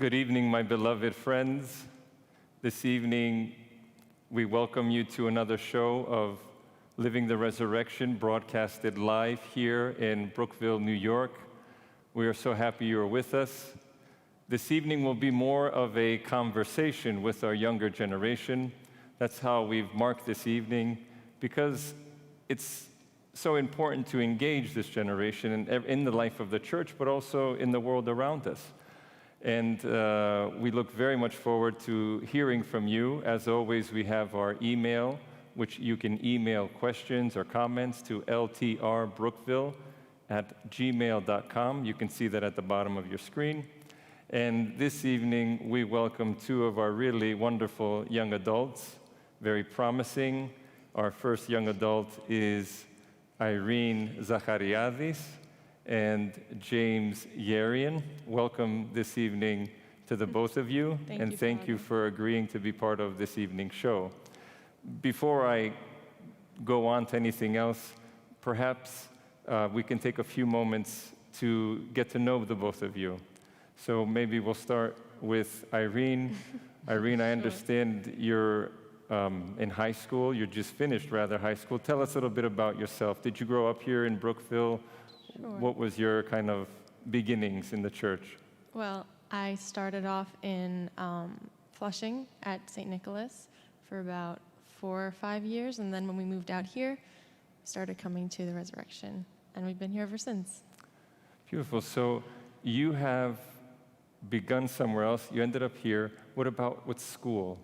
Good evening, my beloved friends. This evening, we welcome you to another show of Living the Resurrection, broadcasted live here in Brookville, New York. We are so happy you are with us. This evening will be more of a conversation with our younger generation. That's how we've marked this evening, because it's so important to engage this generation in the life of the church, but also in the world around us. And we look very much forward to hearing from you. As always, we have our email, which you can email questions or comments to ltrbrookville@gmail.com. You can see that at the bottom of your screen. And this evening, we welcome two of our really wonderful young adults, very promising. Our first young adult is Irene Zachariadis and James Yerian. Welcome this evening to the both of you, and thank you for agreeing to be part of this evening's show. Before I go on to anything else, perhaps we can take a few moments to get to know the both of you. So maybe we'll start with Irene. Irene, I understand you're in high school. You just finished, rather, high school. Tell us a little bit about yourself. Did you grow up here in Brookville? Sure. What was your kind of beginnings in the church? Well, I started off in Flushing at St. Nicholas for about 4 or 5 years, and then when we moved out here, started coming to the Resurrection, and we've been here ever since. Beautiful. So you have begun somewhere else. You ended up here. What about with school?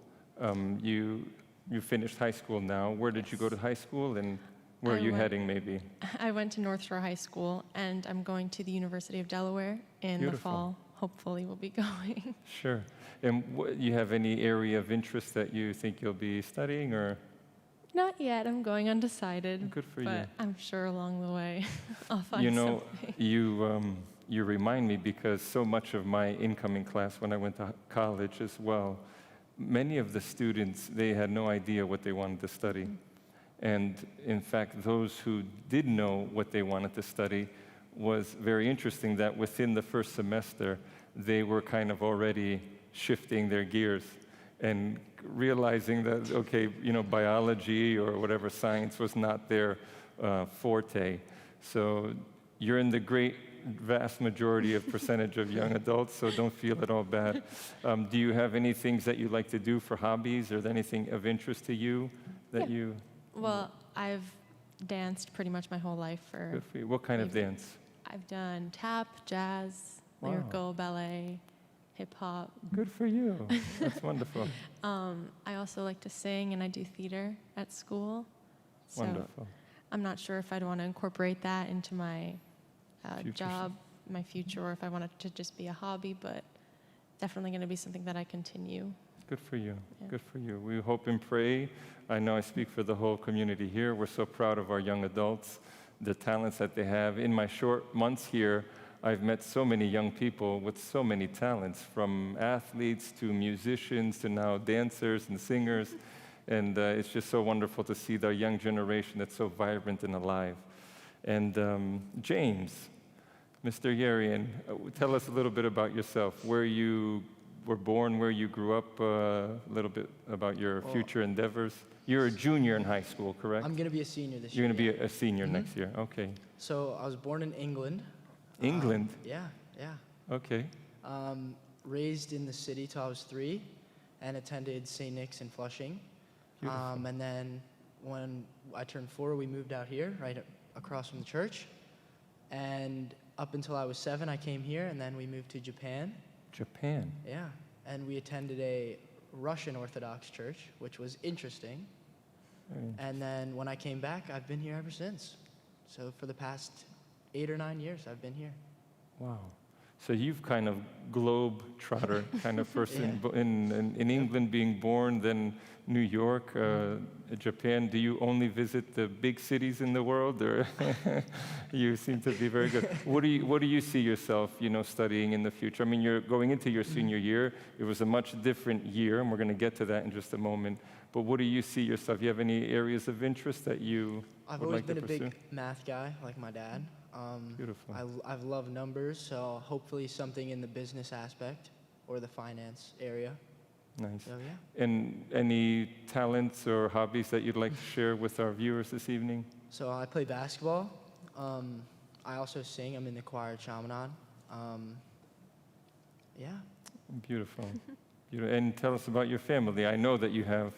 You finished high school now. Where did you go to high school, and where are you heading, maybe? I went to North Shore High School, and I'm going to the University of Delaware in the fall. Hopefully, we'll be going. Sure. And you have any area of interest that you think you'll be studying, or? Not yet. I'm going undecided. Good for you. But I'm sure along the way I'll find something. You remind me, because so much of my incoming class when I went to college as well, many of the students, they had no idea what they wanted to study. And in fact, those who did know what they wanted to study, was very interesting that within the first semester, they were kind of already shifting their gears and realizing that, okay, biology or whatever science was not their forte. So you're in the vast majority of percentage of young adults, so don't feel at all bad. Do you have any things that you like to do for hobbies, or anything of interest to you that you? Well, I've danced pretty much my whole life. Good for you. What kind of dance? I've done tap, jazz, lyrical, ballet, hip-hop. Good for you. That's wonderful. I also like to sing, and I do theater at school. So wonderful. I'm not sure if I'd want to incorporate that into my job, my future, or if I want it to just be a hobby, but definitely going to be something that I continue. Good for you. Yeah. Good for you. We hope and pray. I know I speak for the whole community here. We're so proud of our young adults, the talents that they have. In my short months here, I've met so many young people with so many talents, from athletes to musicians to now dancers and singers. And it's just so wonderful to see the young generation that's so vibrant and alive. And James, Mr. Yerian, tell us a little bit about yourself, where you were born, where you grew up, a little bit about your future endeavors. You're a junior in high school, correct? I'm going to be a senior this year. You're going to be a senior next year, okay. So I was born in England. England? Yeah. Okay. Raised in the city till I was 3, and attended St. Nick's in Flushing. And then when I turned 4, we moved out here, right across from the church. And up until I was 7, I came here, and then we moved to Japan. Japan? Yeah, and we attended a Russian Orthodox church, which was interesting. And then when I came back, I've been here ever since. So for the past 8 or 9 years, I've been here. Wow. So you've kind of globe-trotter kind of person, in England being born, then New York, Japan. Do you only visit the big cities in the world, or you seem to be very good? What do you see yourself, studying in the future? I mean, you're going into your senior year. It was a much different year, and we're going to get to that in just a moment. But what do you see yourself? You have any areas of interest that you I've would always like to been a pursue? big math guy, like my dad. Beautiful. I've loved numbers, so hopefully something in the business aspect. or the finance area. Nice. So yeah. And any talents or hobbies that you'd like to share with our viewers this evening? So I play basketball. I also sing. I'm in the choir at Chaminade. Yeah. Beautiful. And tell us about your family. I know that you have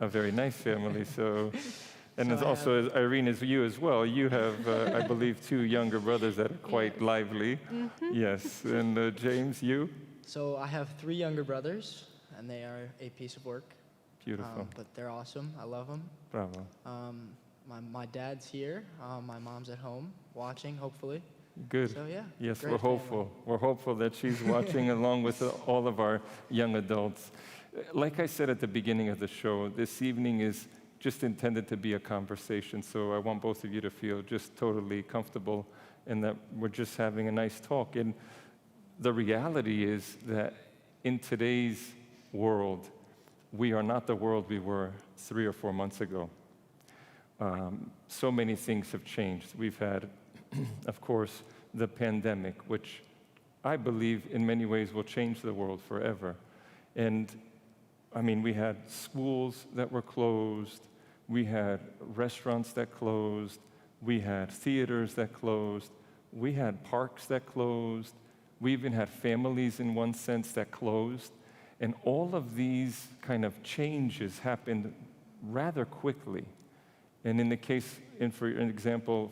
a very nice family, so... And So as I also, as Irene, as you as well, you have, I believe, 2 younger brothers that are quite Yes. lively. Yes. And James, you? So I have 3 younger brothers, and they are a piece of work. Beautiful. But they're awesome. I love them. Bravo. My dad's here. My mom's at home watching, hopefully. Good. So yeah. Yes, great we're family. hopeful. We're hopeful that she's watching along with all of our young adults. Like I said at the beginning of the show, this evening is just intended to be a conversation, so I want both of you to feel just totally comfortable and that we're just having a nice talk. And the reality is that in today's world, we are not the world we were 3 or 4 months ago. So many things have changed. We've had, of course, the pandemic, which I believe in many ways will change the world forever. And I mean, we had schools that were closed, we had restaurants that closed, we had theaters that closed, we had parks that closed, we even had families in one sense that closed. And all of these kind of changes happened rather quickly. And in the case, and for an example,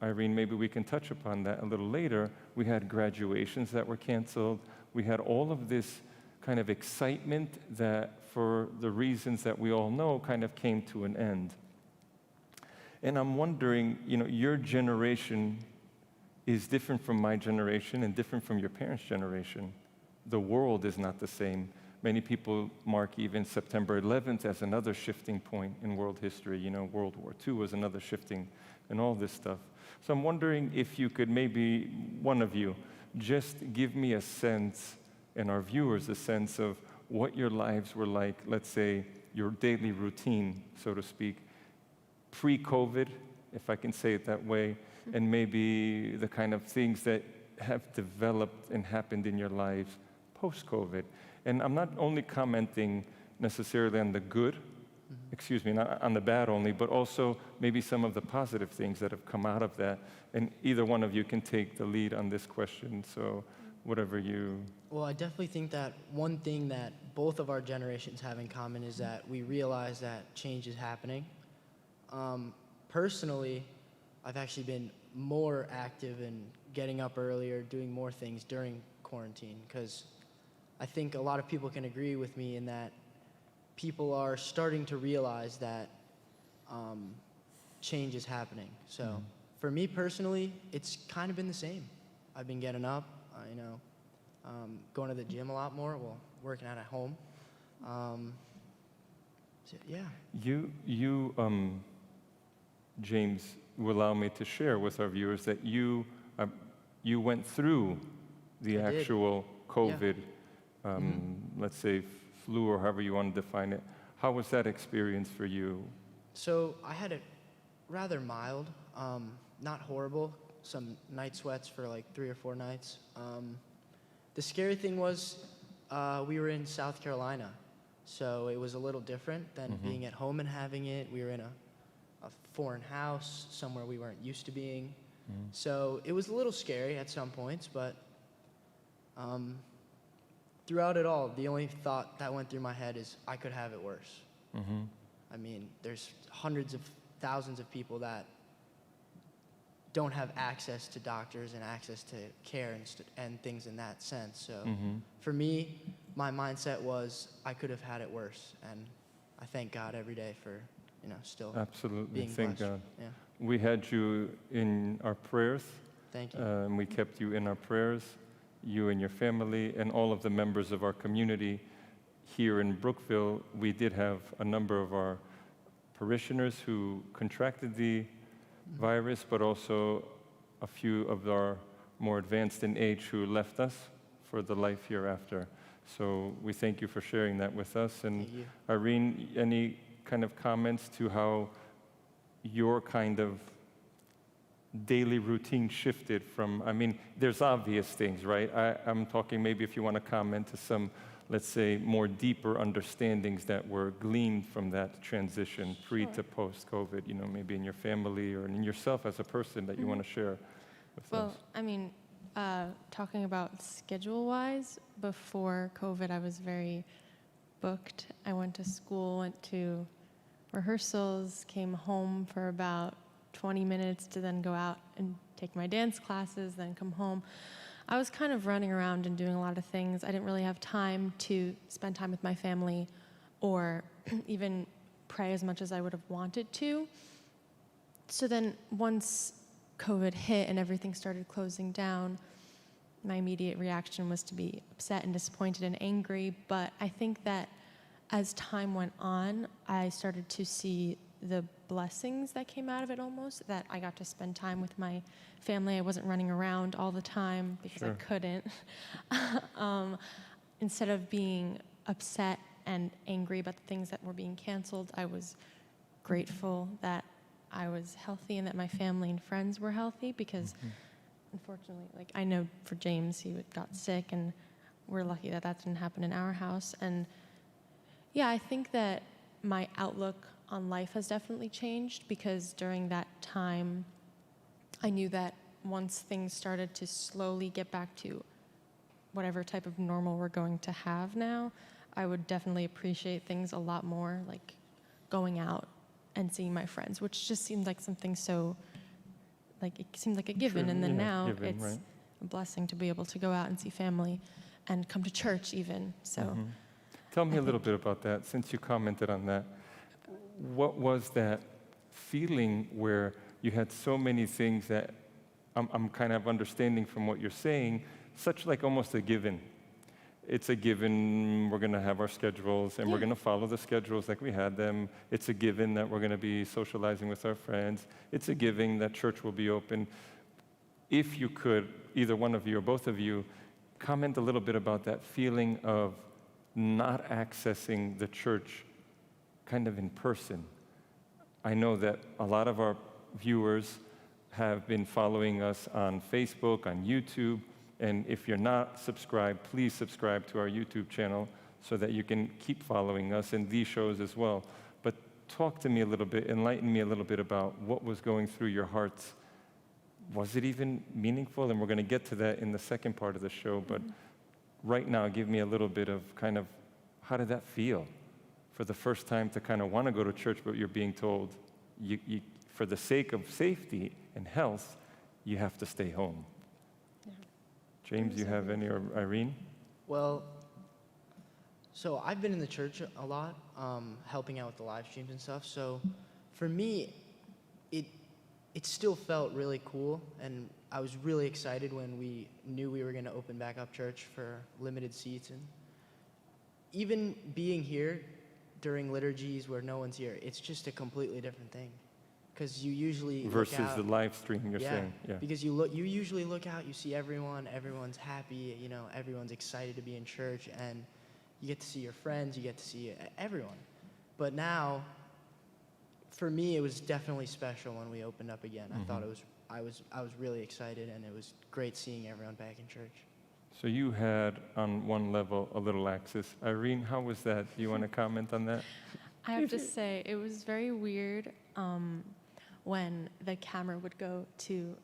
Irene, maybe we can touch upon that a little later, we had graduations that were canceled, we had all of this kind of excitement that, for the reasons that we all know, kind of came to an end. And I'm wondering, your generation is different from my generation and different from your parents' generation. The world is not the same. Many people mark even September 11th as another shifting point in world history. World War II was another shifting and all this stuff. So I'm wondering if you could maybe, one of you, just give me a sense, and our viewers a sense of what your lives were like, let's say, your daily routine, so to speak, pre-COVID, if I can say it that way, and maybe the kind of things that have developed and happened in your lives post-COVID. And I'm not only commenting necessarily on the good, not on the bad only, but also maybe some of the positive things that have come out of that. And either one of you can take the lead on this question, so whatever you... Well, I definitely think that one thing that both of our generations have in common is that we realize that change is happening. Personally, I've actually been more active in getting up earlier, doing more things during quarantine, because I think a lot of people can agree with me in that people are starting to realize that change is happening. So for me personally, it's kind of been the same. I've been getting up, going to the gym a lot more, working out at home. So, yeah. You, James, will allow me to share with our viewers that you went through the I did. actual COVID, let's say flu or however you want to define it. How was that experience for you? So I had it rather mild, not horrible. Some night sweats for like 3 or 4 nights. The scary thing was we were in South Carolina, so it was a little different than being at home and having it. We were in a foreign house, somewhere we weren't used to being. So it was a little scary at some points, but throughout it all, the only thought that went through my head is I could have it worse. I mean, there's hundreds of thousands of people that don't have access to doctors and access to care and things in that sense. So for me, my mindset was I could have had it worse, and I thank God every day for still Absolutely, being thank blessed. God. Yeah. We had you in our prayers. Thank you. And we kept you in our prayers, you and your family, and all of the members of our community. Here in Brookville, we did have a number of our parishioners who contracted the virus, but also a few of our more advanced in age who left us for the life hereafter. So we thank you for sharing that with us. And Thank you. Irene, any kind of comments to how your kind of daily routine shifted from? I mean, there's obvious things, right? I'm talking maybe if you want to comment to some, let's say, more deeper understandings that were gleaned from that transition, pre to post-COVID, you know, maybe in your family or in yourself as a person that you want to share with Well, us. I mean, talking about schedule-wise, before COVID, I was very booked. I went to school, went to rehearsals, came home for about 20 minutes to then go out and take my dance classes, then come home. I was kind of running around and doing a lot of things. I didn't really have time to spend time with my family or even pray as much as I would have wanted to. So then once COVID hit and everything started closing down, my immediate reaction was to be upset and disappointed and angry. But I think that as time went on, I started to see the blessings that came out of it almost, that I got to spend time with my family. I wasn't running around all the time because I couldn't. Instead of being upset and angry about the things that were being canceled, I was grateful that I was healthy and that my family and friends were healthy because unfortunately, like I know for James, he got sick and we're lucky that that didn't happen in our house. And yeah, I think that my outlook on life has definitely changed because during that time, I knew that once things started to slowly get back to whatever type of normal we're going to have now, I would definitely appreciate things a lot more, like going out and seeing my friends, which just seemed like something so, like it seemed like a given. True, And then yeah, now given, it's right. a blessing to be able to go out and see family and come to church even. So Tell me a little bit about that, since you commented on that. What was that feeling where you had so many things that I'm kind of understanding from what you're saying, such like almost a given? It's a given we're going to have our schedules and we're going to follow the schedules like we had them. It's a given that we're going to be socializing with our friends. It's a given that church will be open. If you could, either one of you or both of you, comment a little bit about that feeling of not accessing the church kind of in person. I know that a lot of our viewers have been following us on Facebook, on YouTube, and if you're not subscribed, please subscribe to our YouTube channel so that you can keep following us and these shows as well. But talk to me a little bit, enlighten me a little bit about what was going through your hearts. Was it even meaningful? And we're going to get to that in the second part of the show, but right now, give me a little bit of kind of, how did that feel? For the first time to kind of want to go to church, but you're being told, you, for the sake of safety and health, you have to stay home. Yeah. James, you have any, or Irene? Well, so I've been in the church a lot, helping out with the live streams and stuff. So for me, it still felt really cool, and I was really excited when we knew we were going to open back up church for limited seats. And even being here during liturgies where no one's here, it's just a completely different thing. Because you usually Versus look out, the live stream, you're saying. Yeah. Because you usually look out, you see everyone's happy, you know, everyone's excited to be in church, and you get to see your friends, you get to see everyone. But now, for me, it was definitely special when we opened up again. I thought I was really excited, and it was great seeing everyone back in church. So you had, on one level, a little access. Irene, how was that? Do you want to comment on that? I have to say, it was very weird when the camera would go to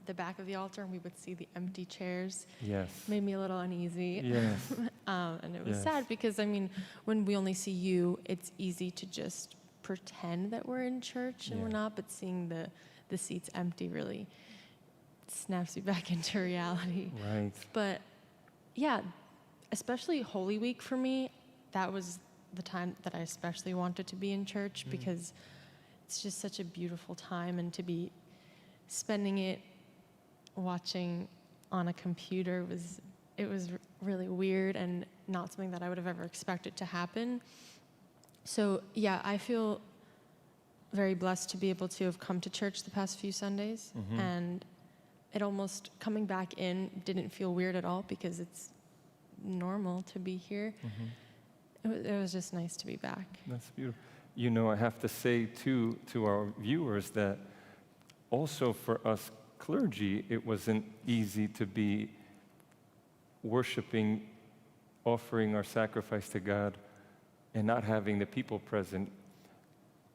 the back of the altar and we would see the empty chairs. Yes. Made me a little uneasy. Yes. And it was Yes. sad because, I mean, when we only see you, it's easy to just pretend that we're in church and we're Yeah. not, but seeing the seats empty really snaps you back into reality. Right. But yeah, especially Holy Week for me, that was the time that I especially wanted to be in church because it's just such a beautiful time, and to be spending it watching on a computer was really weird and not something that I would have ever expected to happen. So yeah, I feel very blessed to be able to have come to church the past few Sundays, and it almost, coming back in didn't feel weird at all because it's normal to be here. It was just nice to be back. That's beautiful. You know, I have to say, too, to our viewers that also for us clergy, it wasn't easy to be worshiping, offering our sacrifice to God, and not having the people present.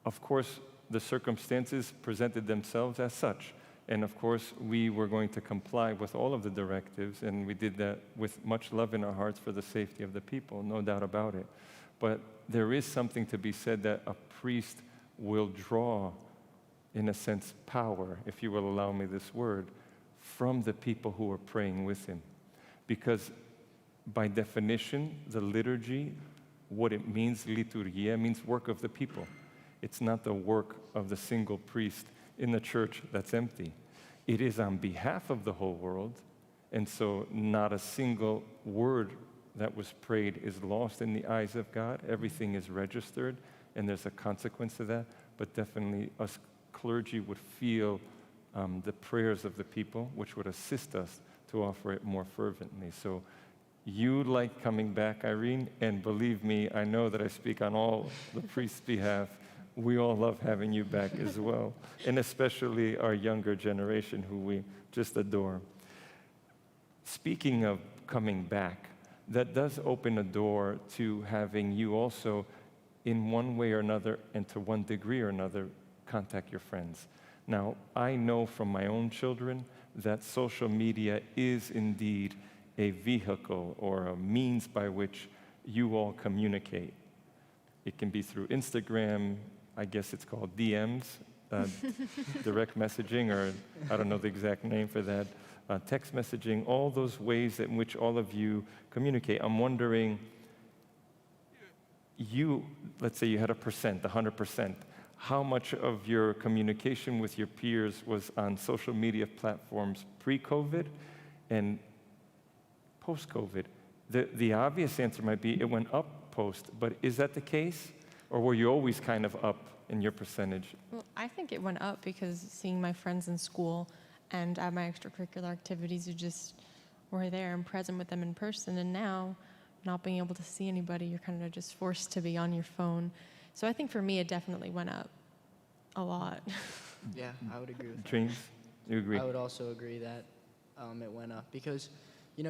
Of course, the circumstances presented themselves as such. And of course, we were going to comply with all of the directives, and we did that with much love in our hearts for the safety of the people, no doubt about it. But there is something to be said that a priest will draw, in a sense, power, if you will allow me this word, from the people who are praying with him. Because by definition, the liturgy, what it means, liturgia, means work of the people. It's not the work of the single priest in the church that's empty. It is on behalf of the whole world, and so not a single word that was prayed is lost in the eyes of God. Everything is registered, and there's a consequence to that, but definitely us clergy would feel the prayers of the people, which would assist us to offer it more fervently. So you like coming back, Irene, and believe me, I know that I speak on all the priests' behalf. We all love having you back as well, and especially our younger generation who we just adore. Speaking of coming back, that does open a door to having you also, in one way or another, and to one degree or another, contact your friends. Now, I know from my own children that social media is indeed a vehicle or a means by which you all communicate. It can be through Instagram, I guess it's called DMs, direct messaging, or I don't know the exact name for that, text messaging, all those ways in which all of you communicate. I'm wondering, let's say you had 100%, how much of your communication with your peers was on social media platforms pre-COVID and post-COVID? The obvious answer might be it went up post, but is that the case? Or were you always kind of up in your percentage? Well, I think it went up because seeing my friends in school and at my extracurricular activities, you just were there and present with them in person. And now, not being able to see anybody, you're kind of just forced to be on your phone. So I think for me, it definitely went up a lot. Yeah, I would agree with that. Dreams, you agree? I would also agree that it went up because,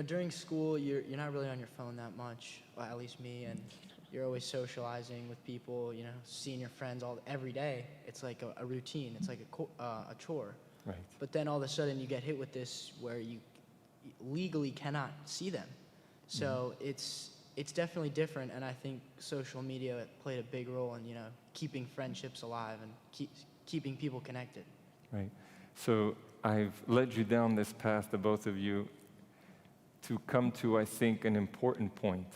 during school, you're not really on your phone that much, well, at least me, and you're always socializing with people, seeing your friends every day. It's like a routine. It's like a chore. Right. But then all of a sudden you get hit with this where you legally cannot see them. So it's definitely different, and I think social media played a big role in keeping friendships alive and keeping people connected. Right. So I've led you down this path, the both of you, to come to, I think, an important point.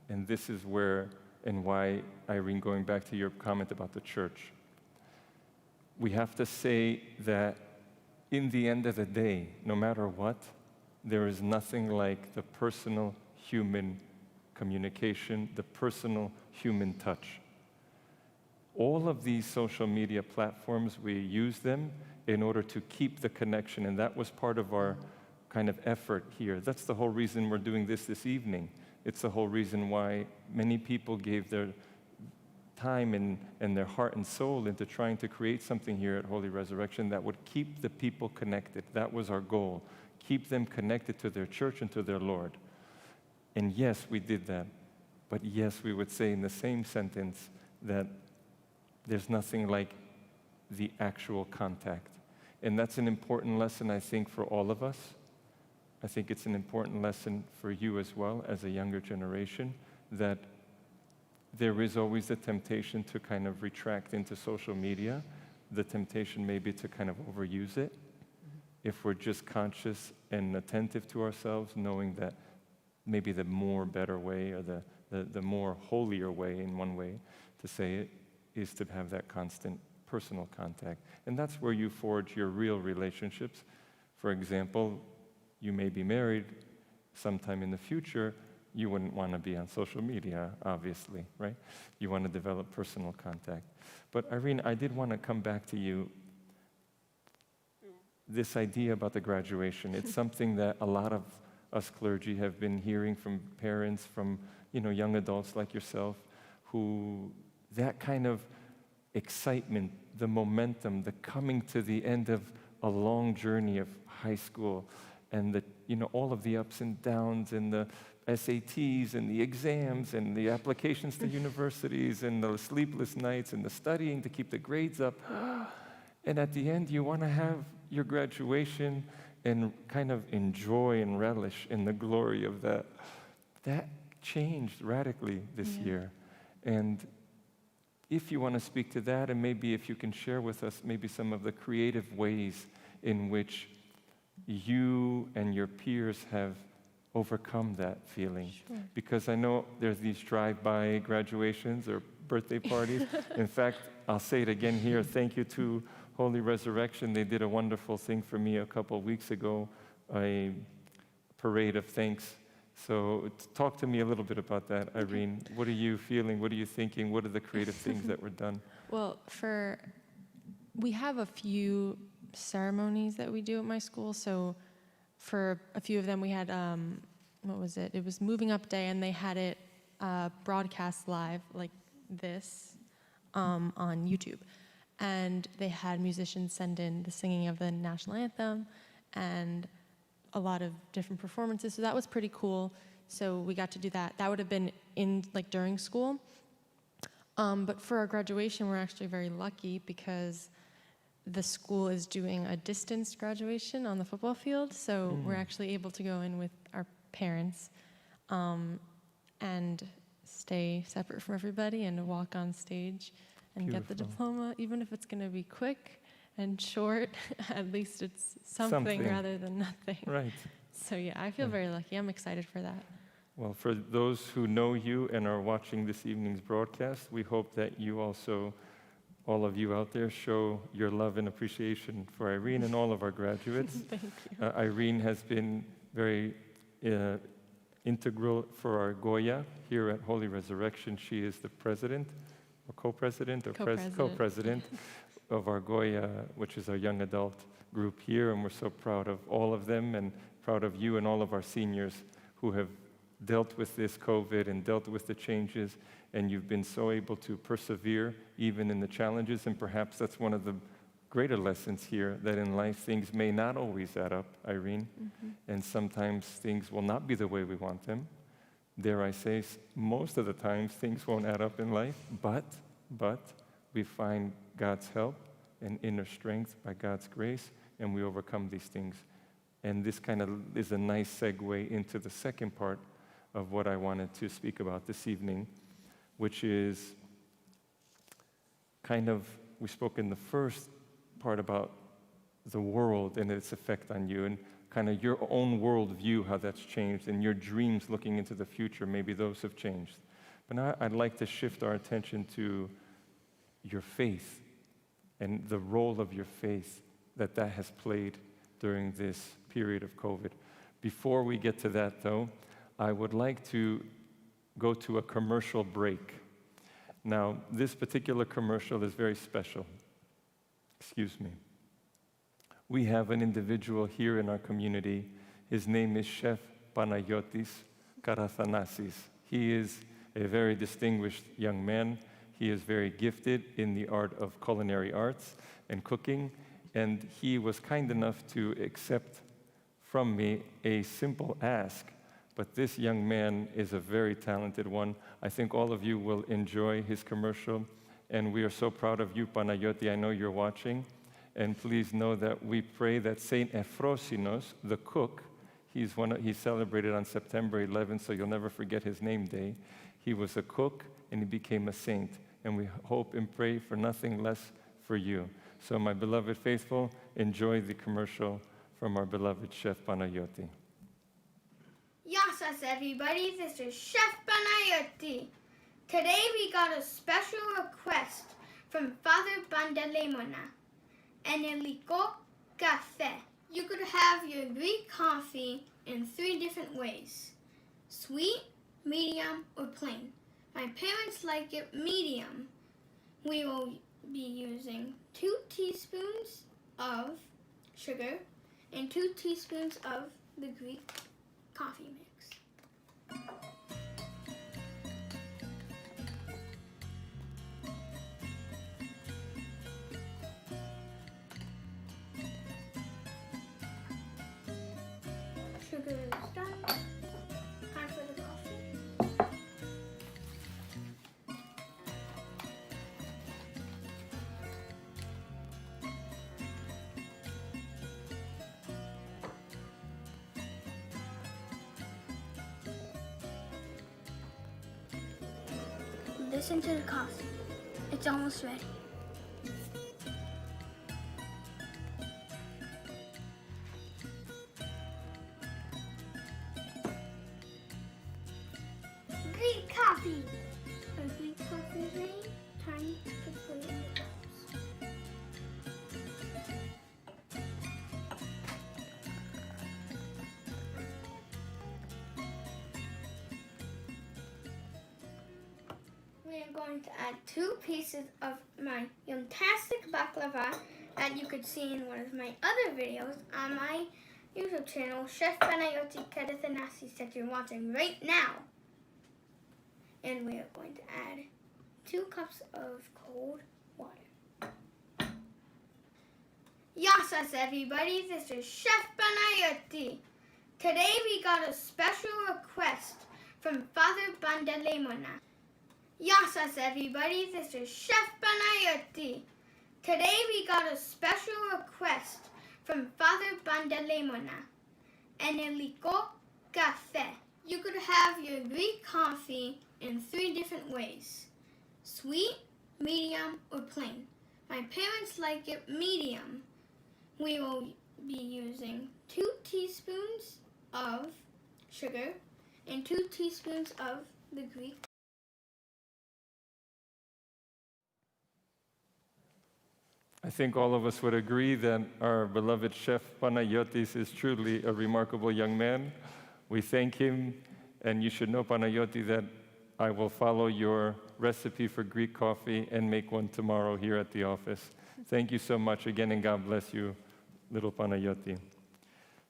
And this is where and why, Irene, going back to your comment about the church, we have to say that in the end of the day, no matter what, there is nothing like the personal human communication, the personal human touch. All of these social media platforms, we use them in order to keep the connection, and that was part of our kind of effort here. That's the whole reason we're doing this evening. It's the whole reason why many people gave their time and their heart and soul into trying to create something here at Holy Resurrection that would keep the people connected. That was our goal. Keep them connected to their church and to their Lord. And yes, we did that. But yes, we would say in the same sentence that there's nothing like the actual contact. And that's an important lesson, I think, for all of us. I think it's an important lesson for you as well, as a younger generation, that there is always the temptation to kind of retract into social media. The temptation may be to kind of overuse it. If we're just conscious and attentive to ourselves, knowing that maybe the more better way or the more holier way, in one way to say it, is to have that constant personal contact. And that's where you forge your real relationships. For example, you may be married sometime in the future. You wouldn't want to be on social media, obviously, right? You want to develop personal contact. But Irene, I did want to come back to you. This idea about the graduation, it's something that a lot of us clergy have been hearing from parents, from young adults like yourself, who that kind of excitement, the momentum, the coming to the end of a long journey of high school and all of the ups and downs and the SATs and the exams and the applications to universities and the sleepless nights and the studying to keep the grades up. And at the end, you want to have your graduation and kind of enjoy and relish in the glory of that. That changed radically this year. And if you want to speak to that, and maybe if you can share with us maybe some of the creative ways in which you and your peers have overcome that feeling. Sure. Because I know there's these drive-by graduations or birthday parties. In fact, I'll say it again here. Thank you to Holy Resurrection. They did a wonderful thing for me a couple of weeks ago, a parade of thanks. So talk to me a little bit about that, Irene. What are you feeling? What are you thinking? What are the creative things that were done? Well, we have a few ceremonies that we do at my school. So for a few of them, we had, what was it? It was Moving Up Day, and they had it broadcast live like this on YouTube. And they had musicians send in the singing of the national anthem and a lot of different performances. So that was pretty cool. So we got to do that. That would have been during school. But for our graduation, we're actually very lucky because the school is doing a distanced graduation on the football field. So we're actually able to go in with our parents and stay separate from everybody and walk on stage and get the diploma, even if it's going to be quick and short. At least it's something rather than nothing. Right. So yeah, I feel very lucky. I'm excited for that. Well, for those who know you and are watching this evening's broadcast, we hope that you also, all of you out there, show your love and appreciation for Irene and all of our graduates. Thank you. Irene has been very integral for our Goya here at Holy Resurrection. She is the president, or co-president, or co-president of our Goya, which is our young adult group here, and we're so proud of all of them and proud of you and all of our seniors who have dealt with this COVID and dealt with the changes, and you've been so able to persevere even in the challenges, and perhaps that's one of the greater lessons here, that in life things may not always add up, Irene, and sometimes things will not be the way we want them. Dare I say, most of the times things won't add up in life, but we find God's help and inner strength by God's grace, and we overcome these things. And this kind of is a nice segue into the second part of what I wanted to speak about this evening, which is kind of, we spoke in the first part about the world and its effect on you, and kind of your own worldview, how that's changed, and your dreams looking into the future, maybe those have changed. But now I'd like to shift our attention to your faith and the role of your faith that has played during this period of COVID. Before we get to that, though, I would like to go to a commercial break. Now, this particular commercial is very special. Excuse me. We have an individual here in our community. His name is Chef Panayotis Karathanasis. He is a very distinguished young man. He is very gifted in the art of culinary arts and cooking, and he was kind enough to accept from me a simple ask. But this young man is a very talented one. I think all of you will enjoy his commercial, and we are so proud of you, Panayoti. I know you're watching. And please know that we pray that Saint Efrosinos, the cook, he's celebrated on September 11th, so you'll never forget his name day. He was a cook, and he became a saint. And we hope and pray for nothing less for you. So my beloved faithful, enjoy the commercial from our beloved Chef Panayoti. Yasas, everybody, this is Chef Panayoti. Today we got a special request from Father Bandalemona. Eneliko Cafe. You could have your Greek coffee in 3 different ways: sweet, medium, or plain. My parents like it medium. We will be using 2 teaspoons of sugar and 2 teaspoons of the Greek coffee mix. Sugar is done. Time for the coffee. Listen to the coffee. It's almost ready. Greek coffee. When Greek coffee is ready, time to put it in the cups. We are going to add 2 pieces of my fantastic baklava that you could see in one of my other videos on my YouTube channel, Chef Panayoti Kadithanasi, that you're watching right now. And we are going to add 2 cups of cold water. Yasas, everybody, this is Chef Panayoti. Today we got a special request from Father Bandalemona. Yasas, everybody, this is Chef Panayoti. Today we got a special request from Father Bandalemona. Eneliko Cafe. You could have your Greek coffee in 3 different ways: sweet, medium, or plain. My parents like it medium. We will be using 2 teaspoons of sugar and 2 teaspoons of the Greek. I think all of us would agree that our beloved Chef Panayotis is truly a remarkable young man. We thank him, and you should know, Panayoti, that I will follow your recipe for Greek coffee and make one tomorrow here at the office. Thank you so much again, and God bless you, little Panayoti.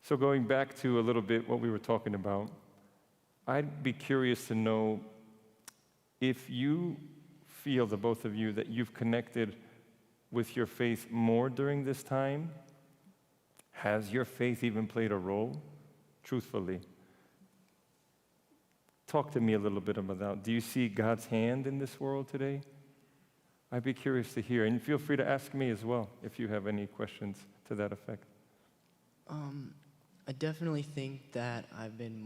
So going back to a little bit what we were talking about, I'd be curious to know if you feel, the both of you, that you've connected with your faith more during this time. Has your faith even played a role? Truthfully. Talk to me a little bit about that. Do you see God's hand in this world today? I'd be curious to hear. And feel free to ask me as well if you have any questions to that effect. I definitely think that I've been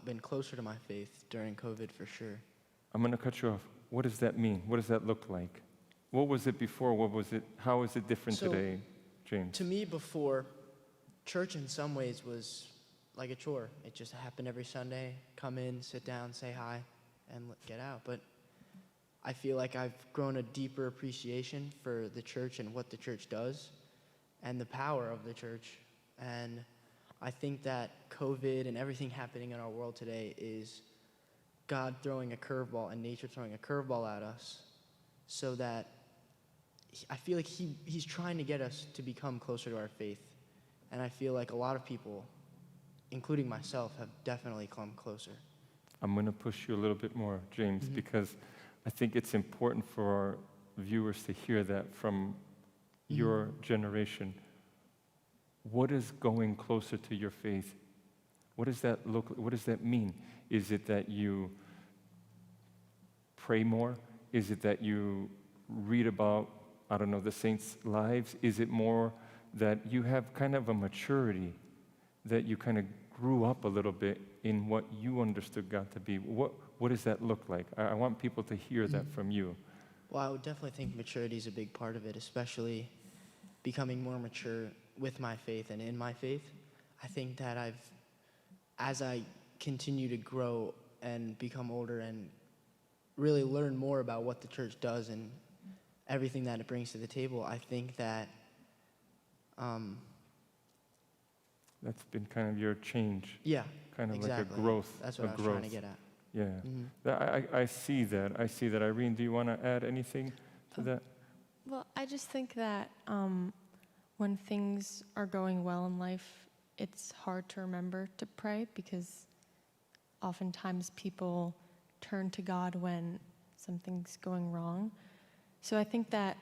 been closer to my faith during COVID for sure. I'm going to cut you off. What does that mean? What does that look like? What was it before? What was it? How is it different So, today, James? To me, before, church in some ways was like a chore. It just happened every Sunday. Come in, sit down, say hi, and get out. But I feel like I've grown a deeper appreciation for the church and what the church does and the power of the church. And I think that COVID and everything happening in our world today is God throwing a curveball and nature throwing a curveball at us, so that I feel like he's trying to get us to become closer to our faith. And I feel like a lot of people, including myself, have definitely come closer. I'm going to push you a little bit more, James, because I think it's important for our viewers to hear that from your generation. What is going closer to your faith? What does that look like? What does that mean? Is it that you pray more? Is it that you read about, I don't know, the saints' lives? Is it more that you have kind of a maturity, that you kind of grew up a little bit in what you understood God to be? What does that look like? I want people to hear that from you. Well, I would definitely think maturity is a big part of it, especially becoming more mature with my faith and in my faith. I think that as I continue to grow and become older and really learn more about what the church does and everything that it brings to the table, I think that That's been kind of your change. yeah, Kind of exactly. like a growth. That's what I was trying to get at. Yeah. I see that. I see that. Irene, do you want to add anything to that? Well, I just think that when things are going well in life, it's hard to remember to pray, because oftentimes people turn to God when something's going wrong. So I think that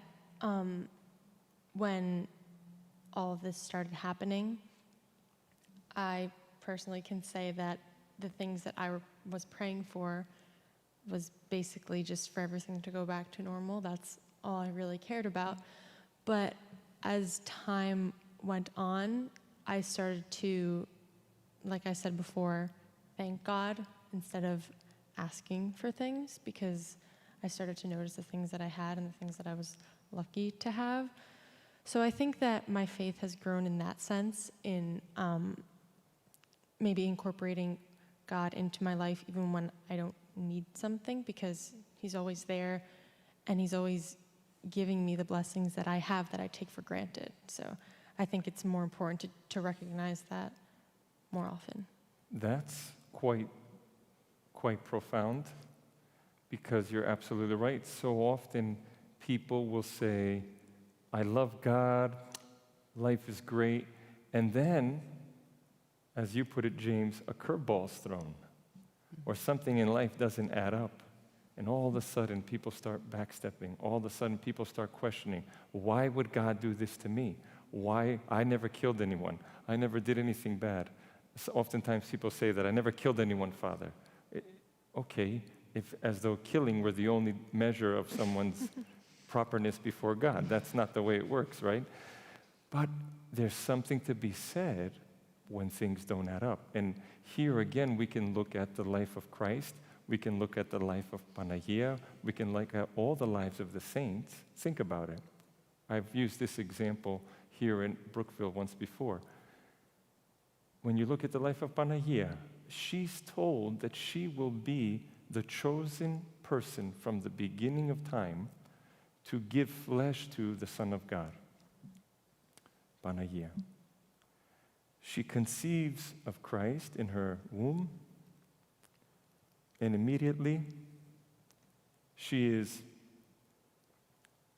when all of this started happening, I personally can say that the things that I was praying for was basically just for everything to go back to normal. That's all I really cared about. But as time went on, I started to, like I said before, thank God instead of asking for things, because I started to notice the things that I had and the things that I was lucky to have. So I think that my faith has grown in that sense, in maybe incorporating God into my life even when I don't need something, because he's always there and he's always giving me the blessings that I have that I take for granted. So I think it's more important to recognize that more often. That's quite profound, because you're absolutely right. So often people will say, I love God, life is great, and then, as you put it, James, a curveball's thrown, or something in life doesn't add up, and all of a sudden people start backstepping. All of a sudden people start questioning, why would God do this to me? Why? I never killed anyone. I never did anything bad. So oftentimes people say that, I never killed anyone, Father. Okay, if as though killing were the only measure of someone's properness before God. That's not the way it works, right? But there's something to be said when things don't add up. And here again, we can look at the life of Christ. We can look at the life of Panagia. We can look at all the lives of the saints. Think about it. I've used this example here in Brookville once before. When you look at the life of Panagia, she's told that she will be the chosen person from the beginning of time to give flesh to the Son of God. Panagia. She conceives of Christ in her womb, and immediately she is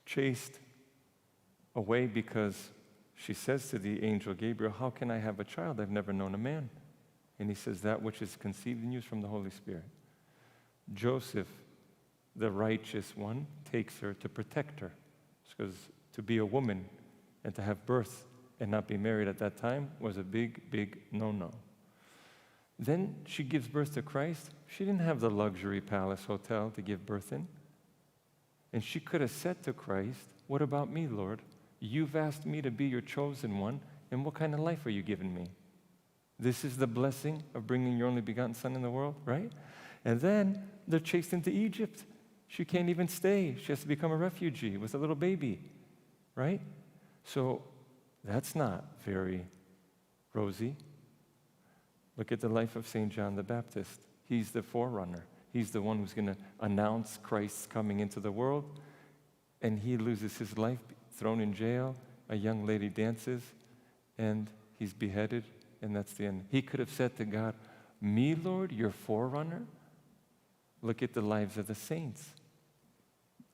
chased away because she says to the angel Gabriel, how can I have a child? I've never known a man. And he says, that which is conceived in you is from the Holy Spirit. Joseph, the righteous one, takes her to protect her, because to be a woman and to have birth and not be married at that time was a big, big no-no. Then she gives birth to Christ. She didn't have the luxury palace hotel to give birth in. And she could have said to Christ, what about me, Lord? You've asked me to be your chosen one, and what kind of life are you giving me? This is the blessing of bringing your only begotten Son in the world, right? And then they're chased into Egypt. She can't even stay. She has to become a refugee with a little baby, right? So that's not very rosy. Look at the life of St. John the Baptist. He's the forerunner. He's the one who's going to announce Christ's coming into the world, and he loses his life, thrown in jail. A young lady dances, and he's beheaded, and that's the end. He could have said to God, me, Lord, your forerunner? Look at the lives of the saints.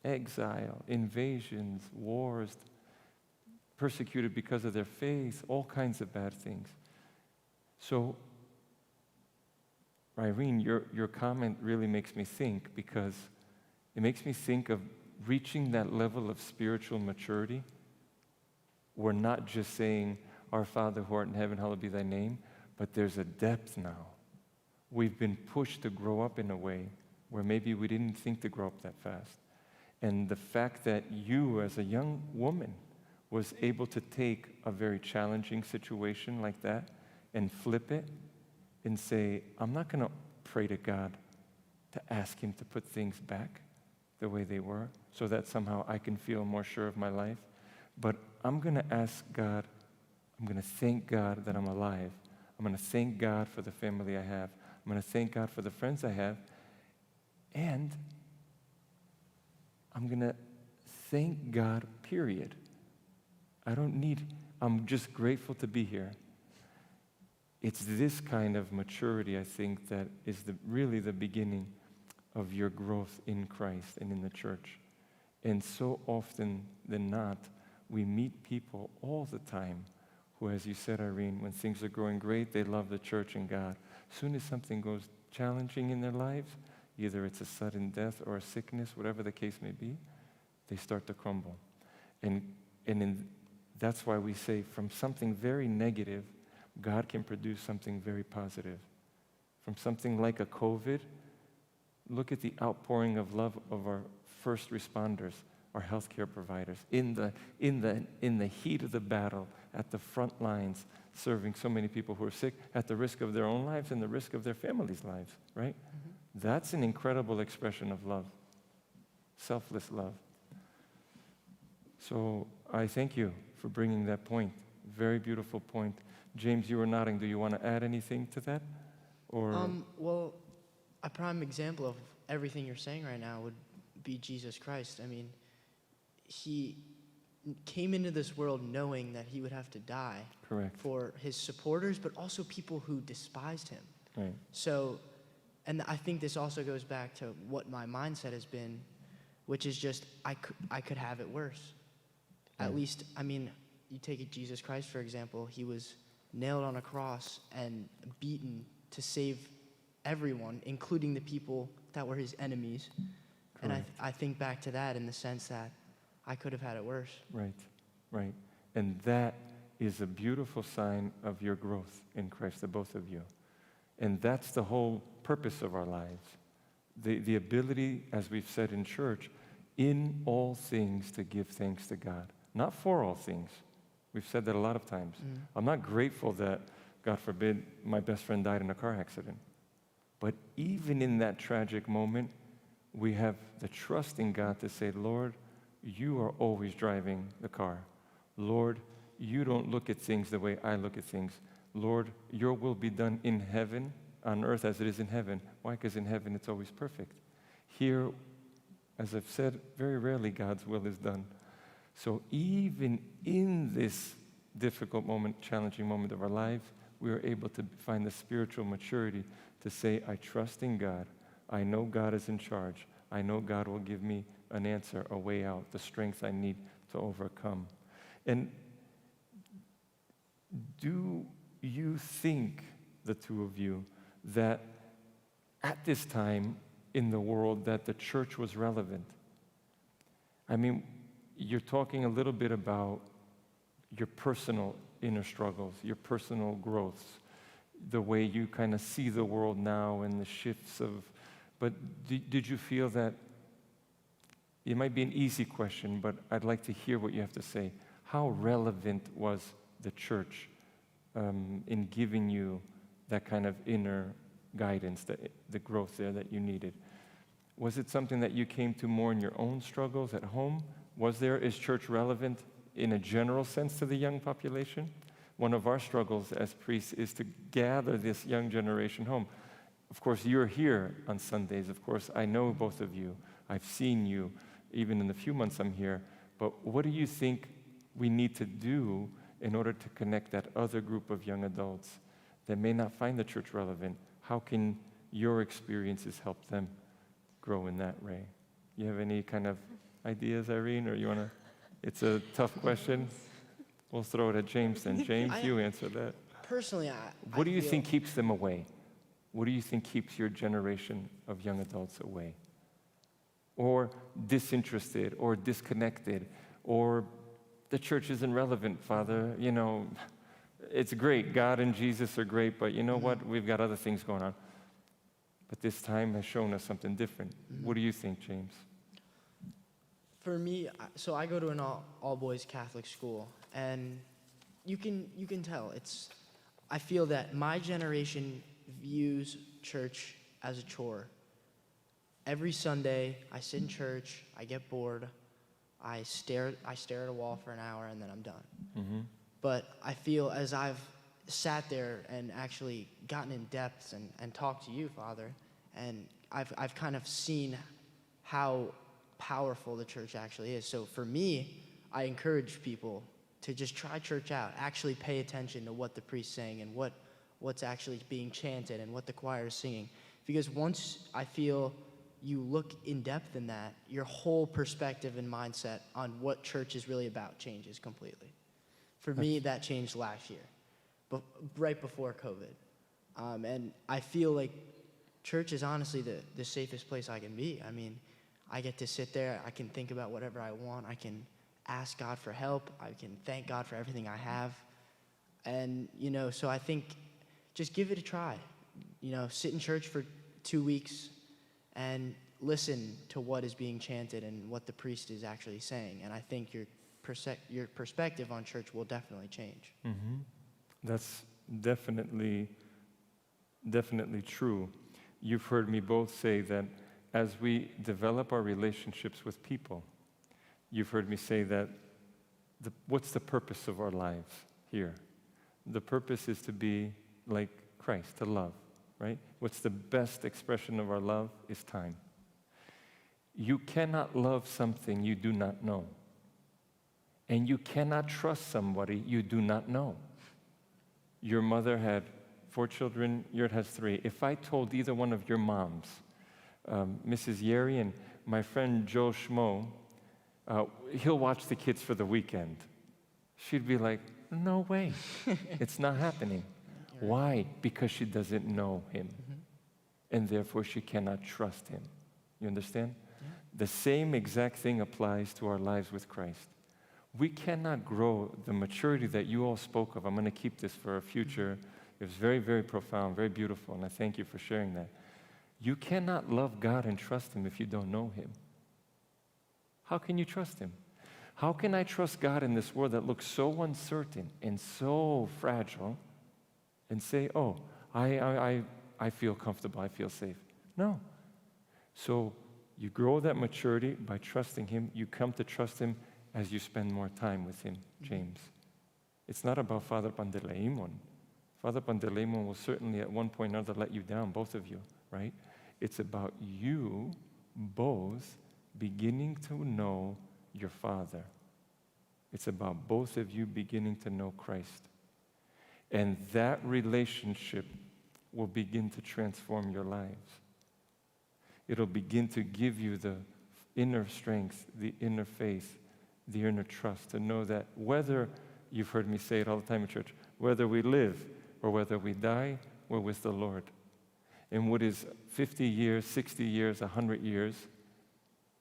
Exile, invasions, wars, persecuted because of their faith, all kinds of bad things. So, Irene, your comment really makes me think, because it makes me think of reaching that level of spiritual maturity. We're not just saying, our Father who art in heaven, hallowed be thy name, but there's a depth now. We've been pushed to grow up in a way where maybe we didn't think to grow up that fast. And the fact that you, as a young woman, was able to take a very challenging situation like that and flip it and say, I'm not going to pray to God to ask him to put things back the way they were so that somehow I can feel more sure of my life. But I'm going to ask God, I'm going to thank God that I'm alive. I'm going to thank God for the family I have. I'm going to thank God for the friends I have. And I'm going to thank God, period. I'm just grateful to be here. It's this kind of maturity, I think, that is really the beginning of your growth in Christ and in the church. And so often than not, we meet people all the time who, as you said, Irene, when things are going great, they love the church and God. As soon as something goes challenging in their lives, either it's a sudden death or a sickness, whatever the case may be, they start to crumble. And that's why we say from something very negative, God can produce something very positive. From something like a COVID, look at the outpouring of love of our first responders, our healthcare providers, in the heat of the battle, at the front lines, serving so many people who are sick, at the risk of their own lives and the risk of their families' lives, right? That's an incredible expression of love, selfless love. So I thank you for bringing that point. Very beautiful point. James, you were nodding. Do you want to add anything to that? Or Well, a prime example of everything you're saying right now would be Jesus Christ. I mean, he came into this world knowing that he would have to die correct, for his supporters, but also people who despised him. right, So, and I think this also goes back to what my mindset has been, which is just I could have it worse. At Right. least, I mean, you take it Jesus Christ, for example, he was nailed on a cross and beaten to save everyone, including the people that were his enemies. And correct. I think back to that in the sense that I could have had it worse. Right, right. And that is a beautiful sign of your growth in Christ, the both of you. And that's the whole purpose of our lives. The ability, as we've said in church, in all things to give thanks to God. Not for all things. We've said that a lot of times. I'm not grateful that, God forbid, my best friend died in a car accident. But even in that tragic moment, we have the trust in God to say, Lord, you are always driving the car. Lord, you don't look at things the way I look at things. Lord, your will be done in heaven, on earth as it is in heaven. Why? Because in heaven it's always perfect. Here, as I've said, very rarely God's will is done. So even in this difficult moment, challenging moment of our lives, we are able to find the spiritual maturity to say, I trust in God. I know God is in charge. I know God will give me an answer, a way out, the strength I need to overcome. And do you think, the two of you, that at this time in the world that the church was relevant? I mean, you're talking a little bit about your personal inner struggles, your personal growths, the way you kind of see the world now and the shifts of, but did you feel that, it might be an easy question, but I'd like to hear what you have to say. How relevant was the church in giving you that kind of inner guidance, the growth there that you needed? Was it something that you came to more in your own struggles at home? Is church relevant in a general sense to the young population? One of our struggles as priests is to gather this young generation home. Of course, you're here on Sundays. Of course, I know both of you. I've seen you, even in the few months I'm here. But what do you think we need to do in order to connect that other group of young adults that may not find the church relevant? How can your experiences help them grow in that way? You have any kind of ideas, Irene, or you want to? It's a tough question. We'll throw it at James then. James, you answer that. Personally, What do you feel- think keeps them away? What do you think keeps your generation of young adults away? Or disinterested, or disconnected, or the church isn't relevant, Father. You know, it's great. God and Jesus are great, but you know what? We've got other things going on. But this time has shown us something different. What do you think, James? For me, so I go to an all boys Catholic school, and you can tell I feel that my generation views church as a chore. Every Sunday, I sit in church, I get bored, I stare at a wall for an hour, and then I'm done. Mm-hmm. But I feel as I've sat there and actually gotten in depth and talked to you, Father, and I've kind of seen how powerful the church actually is. So for me, I encourage people to just try church out, actually pay attention to what the priest's saying and what's actually being chanted and what the choir is singing. Because once I feel you look in depth in that, your whole perspective and mindset on what church is really about changes completely. For me, that changed last year, right before COVID. And I feel like church is honestly the safest place I can be. I mean, I get to sit there, I can think about whatever I want, I can ask God for help, I can thank God for everything I have. And, so I think just give it a try. Sit in church for 2 weeks and listen to what is being chanted and what the priest is actually saying. And I think your perspective on church will definitely change. Mm-hmm. That's definitely true. You've heard me both say that as we develop our relationships with people, you've heard me say that what's the purpose of our lives here? The purpose is to be like Christ, to love, right? What's the best expression of our love is time. You cannot love something you do not know. And you cannot trust somebody you do not know. Your mother had 4 children, yours has 3. If I told either one of your moms, Mrs. Yeri and my friend Joe Schmo, he'll watch the kids for the weekend, she'd be like, no way, it's not happening. Why? Because she doesn't know him. And therefore she cannot trust him. You understand? Yeah. The same exact thing applies to our lives with Christ. We cannot grow the maturity that you all spoke of. I'm going to keep this for a future. It was very, very profound, very beautiful, and I thank you for sharing that. You cannot love God and trust him if you don't know him. How can you trust him? How can I trust God in this world that looks so uncertain and so fragile and say, oh, I feel comfortable, I feel safe? No. So you grow that maturity by trusting him. You come to trust him as you spend more time with him, James. It's not about Father Panteleimon. Father Panteleimon will certainly at one point or another let you down, both of you, right? It's about you both beginning to know your Father. It's about both of you beginning to know Christ. And that relationship will begin to transform your lives. It'll begin to give you the inner strength, the inner faith, the inner trust to know that whether, you've heard me say it all the time in church, whether we live or whether we die, we're with the Lord. And what is 50 years, 60 years, 100 years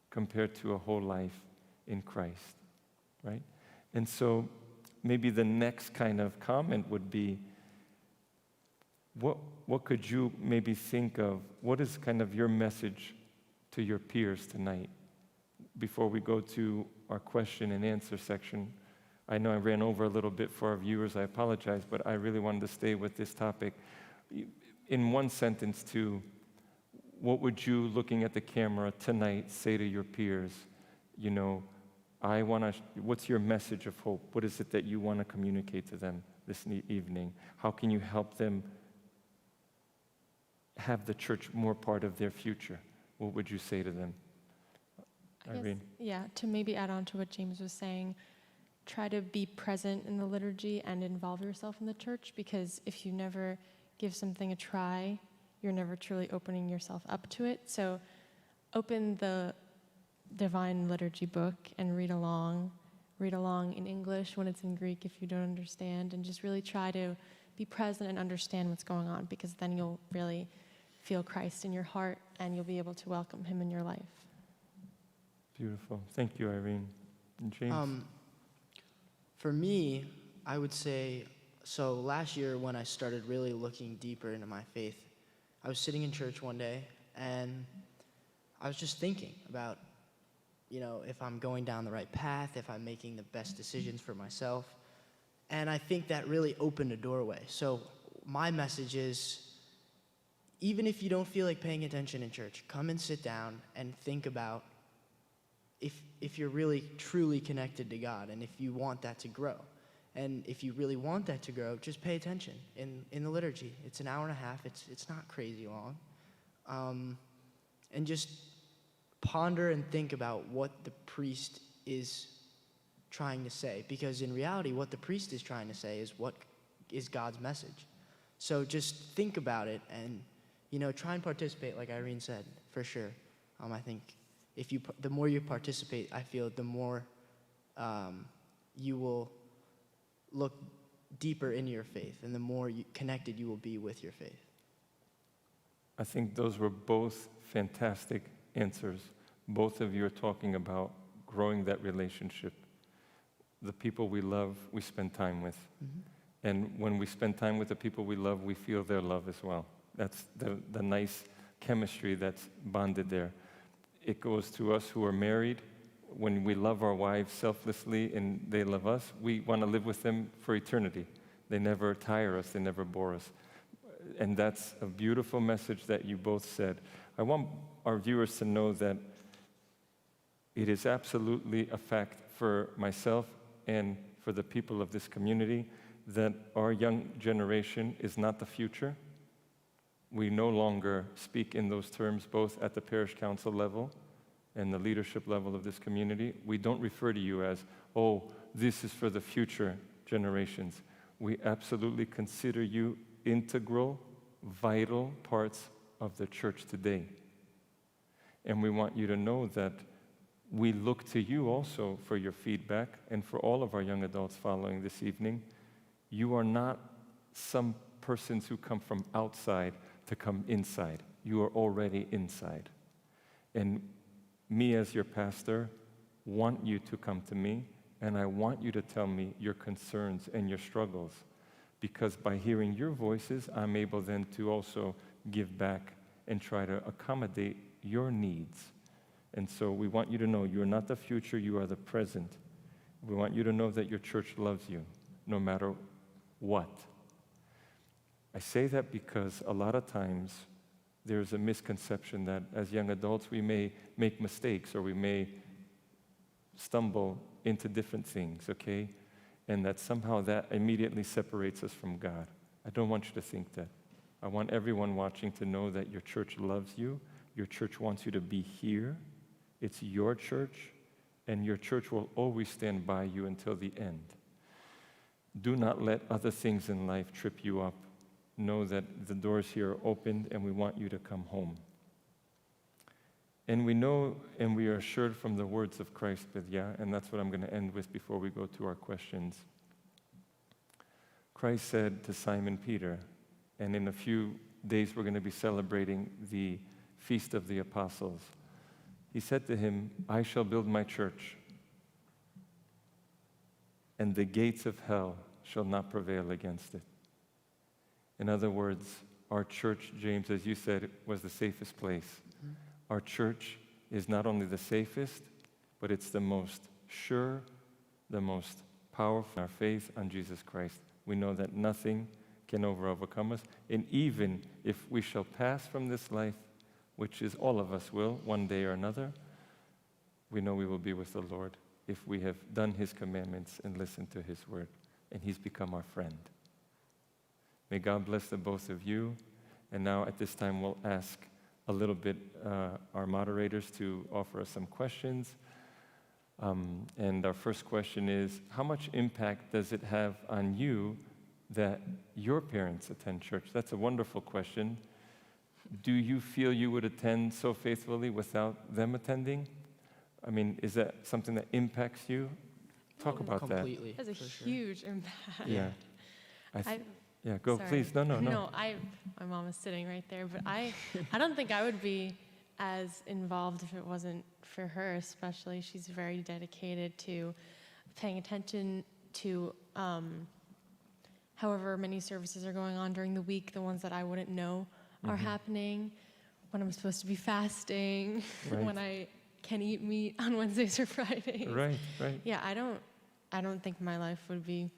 compared to a whole life in Christ, right? And so maybe the next kind of comment would be, what could you maybe think of? What is kind of your message to your peers tonight? Before we go to our question and answer section, I know I ran over a little bit for our viewers, I apologize, but I really wanted to stay with this topic. In one sentence too, what would you, looking at the camera tonight, say to your peers? What's your message of hope? What is it that you want to communicate to them this evening? How can you help them have the church more part of their future? What would you say to them? Irene? To maybe add on to what James was saying, try to be present in the liturgy and involve yourself in the church, because if you never give something a try, you're never truly opening yourself up to it. So open the Divine Liturgy book and read along. Read along in English when it's in Greek if you don't understand, and just really try to be present and understand what's going on, because then you'll really feel Christ in your heart and you'll be able to welcome him in your life. Beautiful. Thank you, Irene. And James? For me, I would say, so last year when I started really looking deeper into my faith, I was sitting in church one day and I was just thinking about, if I'm going down the right path, if I'm making the best decisions for myself. And I think that really opened a doorway. So my message is, even if you don't feel like paying attention in church, come and sit down and think about if you're really truly connected to God and if you want that to grow. And if you really want that to grow, just pay attention in the liturgy. It's an hour and a half. It's not crazy long. And just ponder and think about what the priest is trying to say. Because in reality, what the priest is trying to say is what is God's message. So just think about it and, try and participate, like Irene said, for sure. I think the more you participate, I feel the more you will look deeper into your faith, and the more connected you will be with your faith. I think those were both fantastic answers. Both of you are talking about growing that relationship. The people we love, we spend time with. Mm-hmm. And when we spend time with the people we love, we feel their love as well. That's the nice chemistry that's bonded there. It goes to us who are married. When we love our wives selflessly and they love us, we want to live with them for eternity. They never tire us, they never bore us. And that's a beautiful message that you both said. I want our viewers to know that it is absolutely a fact for myself and for the people of this community that our young generation is not the future. We no longer speak in those terms, both at the parish council level and the leadership level of this community. We don't refer to you as, oh, this is for the future generations. We absolutely consider you integral, vital parts of the church today. And we want you to know that we look to you also for your feedback, and for all of our young adults following this evening. You are not some persons who come from outside to come inside. You are already inside. And me as your pastor want you to come to me, and I want you to tell me your concerns and your struggles, because by hearing your voices, I'm able then to also give back and try to accommodate your needs. And so we want you to know you are not the future, you are the present. We want you to know that your church loves you, no matter what. I say that because a lot of times there's a misconception that as young adults we may make mistakes or we may stumble into different things, okay? And that somehow that immediately separates us from God. I don't want you to think that. I want everyone watching to know that your church loves you. Your church wants you to be here. It's your church, and your church will always stand by you until the end. Do not let other things in life trip you up. Know that the doors here are opened, and we want you to come home. And we know and we are assured from the words of Christ, Bidya, and that's what I'm going to end with before we go to our questions. Christ said to Simon Peter, and in a few days we're going to be celebrating the Feast of the Apostles. He said to him, I shall build my church, and the gates of hell shall not prevail against it. In other words, our church, James, as you said, was the safest place. Mm-hmm. Our church is not only the safest, but it's the most sure, the most powerful. Our faith on Jesus Christ. We know that nothing can overcome us. And even if we shall pass from this life, which is all of us will, one day or another, we know we will be with the Lord if we have done His commandments and listened to His word, and He's become our friend. May God bless the both of you. And now at this time we'll ask a little bit our moderators to offer us some questions. And our first question is, how much impact does it have on you that your parents attend church? That's a wonderful question. Do you feel you would attend so faithfully without them attending? I mean, is that something that impacts you? Talk about that. Completely. That's a huge impact. Yeah. Yeah, go, sorry. please. No. No, my mom is sitting right there, but I don't think I would be as involved if it wasn't for her, especially. She's very dedicated to paying attention to however many services are going on during the week, the ones that I wouldn't know are happening, when I'm supposed to be fasting, Right. when I can eat meat on Wednesdays or Fridays. Right. Yeah, I don't think my life would be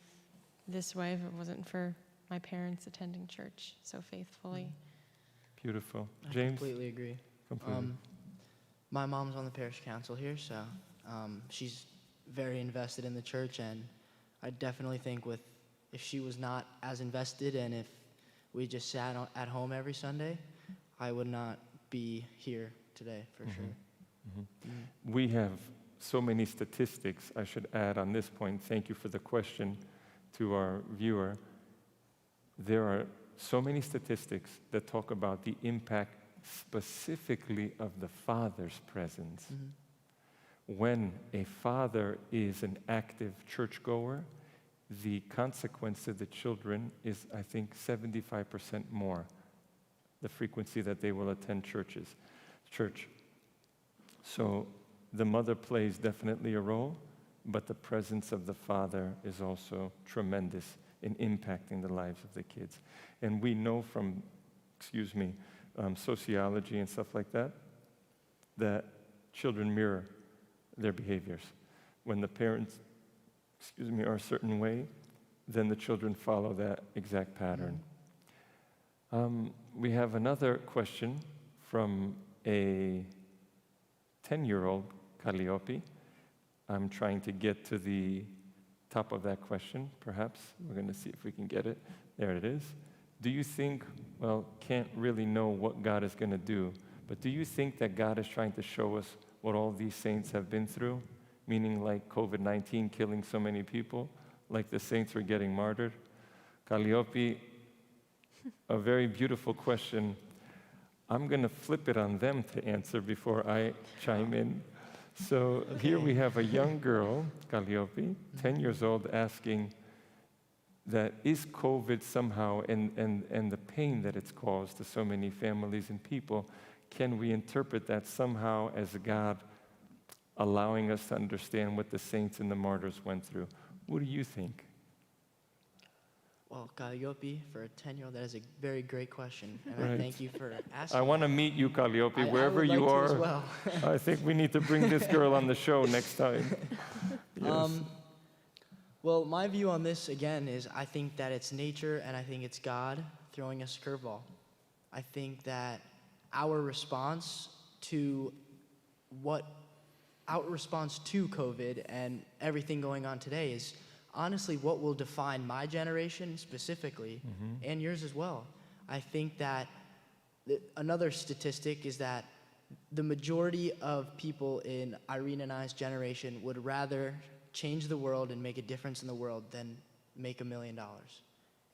this way if it wasn't for my parents attending church so faithfully. Beautiful. I James? completely agree. Completely. My mom's on the parish council here, so she's very invested in the church, and I definitely think if she was not as invested and if we just sat at home every Sunday, I would not be here today, for sure. Mm-hmm. We have so many statistics, I should add on this point. Thank you for the question to our viewer. There are so many statistics that talk about the impact specifically of the father's presence. Mm-hmm. When a father is an active churchgoer, the consequence to the children is, I think, 75% more, the frequency that they will attend church. So the mother plays definitely a role, but the presence of the father is also tremendous and impacting the lives of the kids. And we know from, sociology and stuff like that, that children mirror their behaviors. When the parents, are a certain way, then the children follow that exact pattern. We have another question from a 10-year-old, Calliope. I'm trying to get to the top of that question, perhaps. We're going to see if we can get it. There it is. Do you think, can't really know what God is going to do, but do you think that God is trying to show us what all these saints have been through? Meaning like COVID-19 killing so many people, like the saints were getting martyred? Calliope, a very beautiful question. I'm going to flip it on them to answer before I chime in. So here we have a young girl, Calliope, 10 years old, asking that is COVID somehow, and the pain that it's caused to so many families and people, can we interpret that somehow as God allowing us to understand what the saints and the martyrs went through? What do you think? Well, Calliope, for a 10-year-old, that is a very great question, and Right. I thank you for asking. I want to meet you, Calliope, I wherever would you like to are. as well. I think we need to bring this girl on the show next time. Yes. Well, my view on this, again, is I think that it's nature and I think it's God throwing us a curveball. I think that our response to COVID and everything going on today is honestly what will define my generation specifically, and yours as well. I think that another statistic is that the majority of people in Irene and I's generation would rather change the world and make a difference in the world than make $1 million.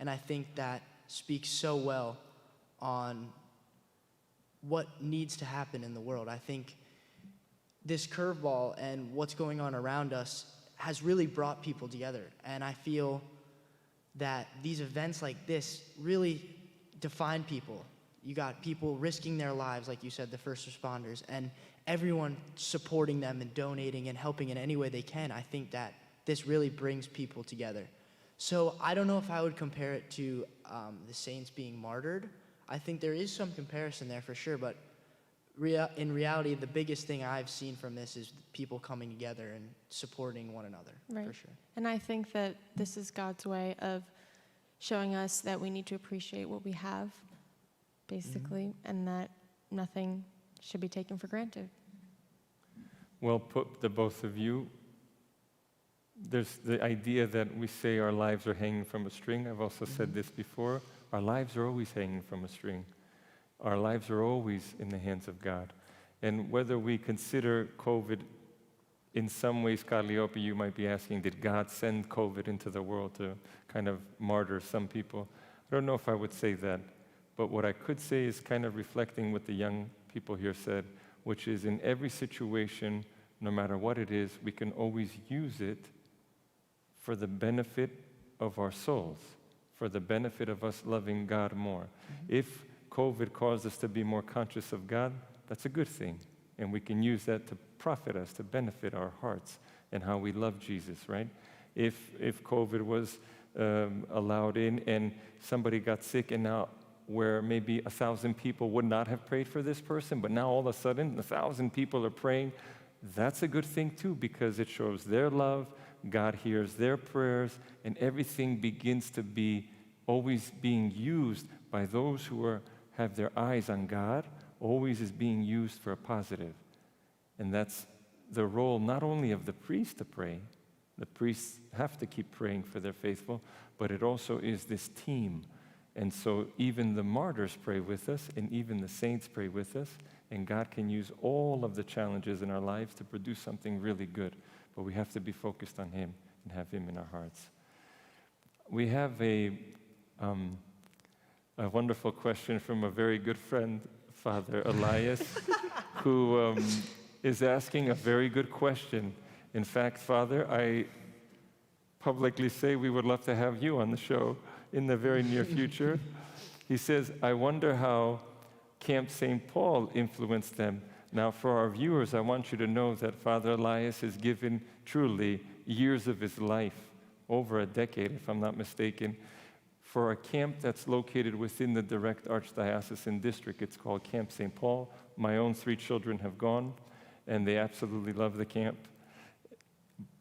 And I think that speaks so well on what needs to happen in the world. I think this curveball and what's going on around us has really brought people together. And I feel that these events like this really define people. You got people risking their lives, like you said, the first responders, and everyone supporting them and donating and helping in any way they can. I think that this really brings people together. So I don't know if I would compare it to the saints being martyred. I think there is some comparison there for sure, but in reality, the biggest thing I've seen from this is people coming together and supporting one another, Right. for sure. And I think that this is God's way of showing us that we need to appreciate what we have, basically, and that nothing should be taken for granted. Well put, the both of you. There's the idea that we say our lives are hanging from a string. I've also said this before. Our lives are always hanging from a string. Our lives are always in the hands of God. And whether we consider COVID, in some ways, Calliope, you might be asking, did God send COVID into the world to kind of martyr some people? I don't know if I would say that. But what I could say is kind of reflecting what the young people here said, which is in every situation, no matter what it is, we can always use it for the benefit of our souls, for the benefit of us loving God more. If COVID caused us to be more conscious of God, that's a good thing. And we can use that to profit us, to benefit our hearts and how we love Jesus, right? If COVID was allowed in and somebody got sick, and now where maybe 1,000 people would not have prayed for this person, but now all of a sudden 1,000 people are praying, that's a good thing too, because it shows their love, God hears their prayers, and everything begins to be always being used by those who have their eyes on God, always is being used for a positive. And that's the role not only of the priest to pray, the priests have to keep praying for their faithful, but it also is this team. And so even the martyrs pray with us, and even the saints pray with us, and God can use all of the challenges in our lives to produce something really good. But we have to be focused on Him and have Him in our hearts. We have a wonderful question from a very good friend, Father Elias, who is asking a very good question. In fact, Father, I publicly say we would love to have you on the show in the very near future. He says, I wonder how Camp St. Paul influenced them. Now, for our viewers, I want you to know that Father Elias has given truly years of his life over a decade, if I'm not mistaken, for a camp that's located within the direct Archdiocesan district. It's called Camp St. Paul. My own 3 children have gone, and they absolutely love the camp.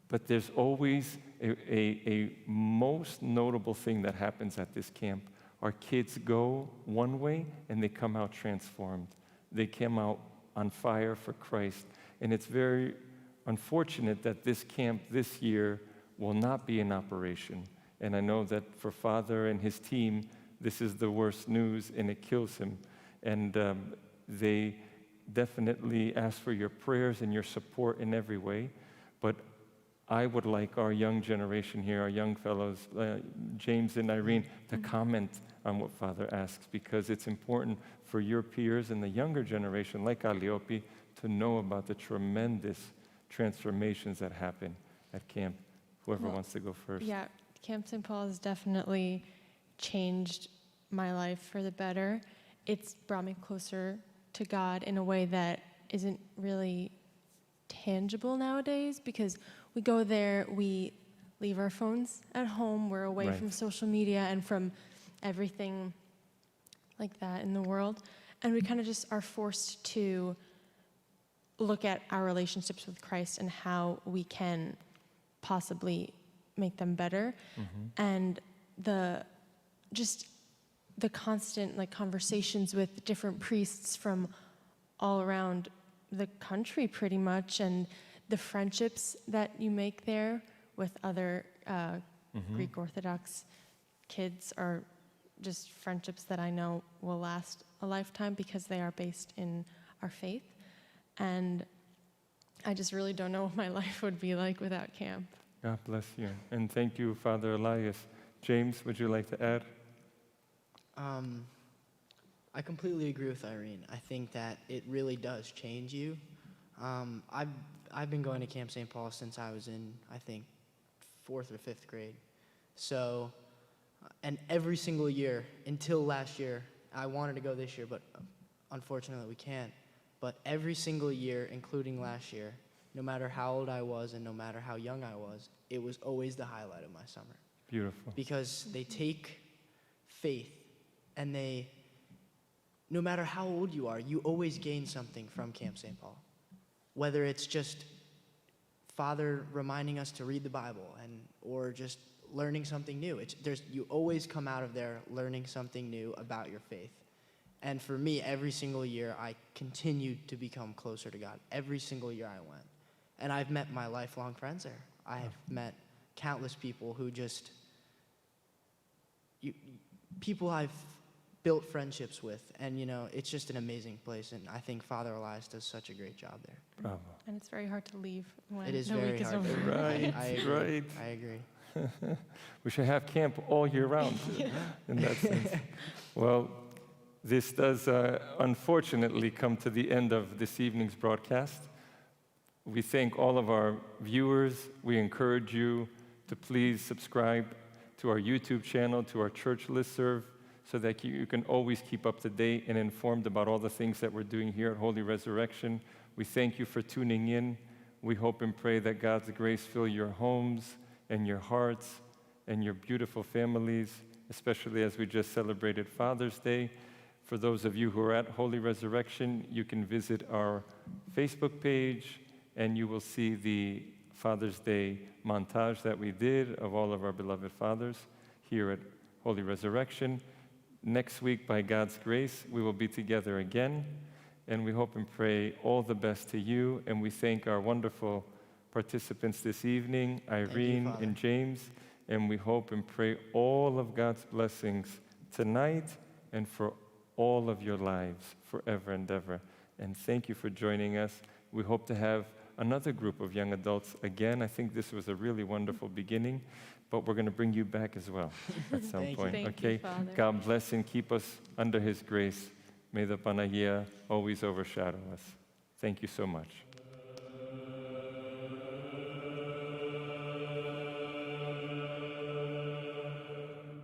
But there's always a most notable thing that happens at this camp. Our kids go one way, and they come out transformed. They come out on fire for Christ. And it's very unfortunate that this camp this year will not be in operation. And I know that for Father and his team, this is the worst news, and it kills him. And they definitely ask for your prayers and your support in every way. But I would like our young generation here, our young fellows, James and Irene, to comment on what Father asks, because it's important for your peers and the younger generation, like Alliopi, to know about the tremendous transformations that happen at camp. Whoever wants to go first. Yeah, Camp St. Paul has definitely changed my life for the better. It's brought me closer to God in a way that isn't really tangible nowadays, because we go there, we leave our phones at home, we're away from social media and from everything like that in the world, and we kind of just are forced to look at our relationships with Christ and how we can possibly make them better. And the constant conversations with different priests from all around the country pretty much, and the friendships that you make there with other Greek Orthodox kids are just friendships that I know will last a lifetime because they are based in our faith. And I just really don't know what my life would be like without camp. God bless you. And thank you, Father Elias. James, would you like to add? I completely agree with Irene. I think that it really does change you. I've been going to Camp St. Paul since I was in, I think, 4th or 5th grade. So, and every single year, until last year, I wanted to go this year, but unfortunately we can't. But every single year, including last year, no matter how old I was and no matter how young I was, it was always the highlight of my summer. Beautiful. Because they take faith and no matter how old you are, you always gain something from Camp St. Paul. Whether it's just Father reminding us to read the Bible or just learning something new. You always come out of there learning something new about your faith. And for me, every single year, I continued to become closer to God. Every single year I went. And I've met my lifelong friends there. I have met countless people who people I've built friendships with. And, it's just an amazing place. And I think Father Elias does such a great job there. Bravo. And it's very hard to leave when It is the very week is hard. over. Right, I agree. right. I agree. We should have camp all year round in that sense. Well, this does unfortunately come to the end of this evening's broadcast. We thank all of our viewers. We encourage you to please subscribe to our YouTube channel, to our church listserv, so that you can always keep up to date and informed about all the things that we're doing here at Holy Resurrection. We thank you for tuning in. We hope and pray that God's grace fill your homes and your hearts and your beautiful families, especially as we just celebrated Father's Day. For those of you who are at Holy Resurrection, you can visit our Facebook page and you will see the Father's Day montage that we did of all of our beloved fathers here at Holy Resurrection. Next week, by God's grace, we will be together again, and we hope and pray all the best to you, and we thank our wonderful participants this evening, Irene and James, and we hope and pray all of God's blessings tonight and for all of your lives forever and ever. And thank you for joining us. We hope to have another group of young adults again. I think this was a really wonderful beginning, but we're going to bring you back as well at some point. Thank Okay? you, Father. God bless and keep us under his grace. May the Panagia always overshadow us. Thank you so much.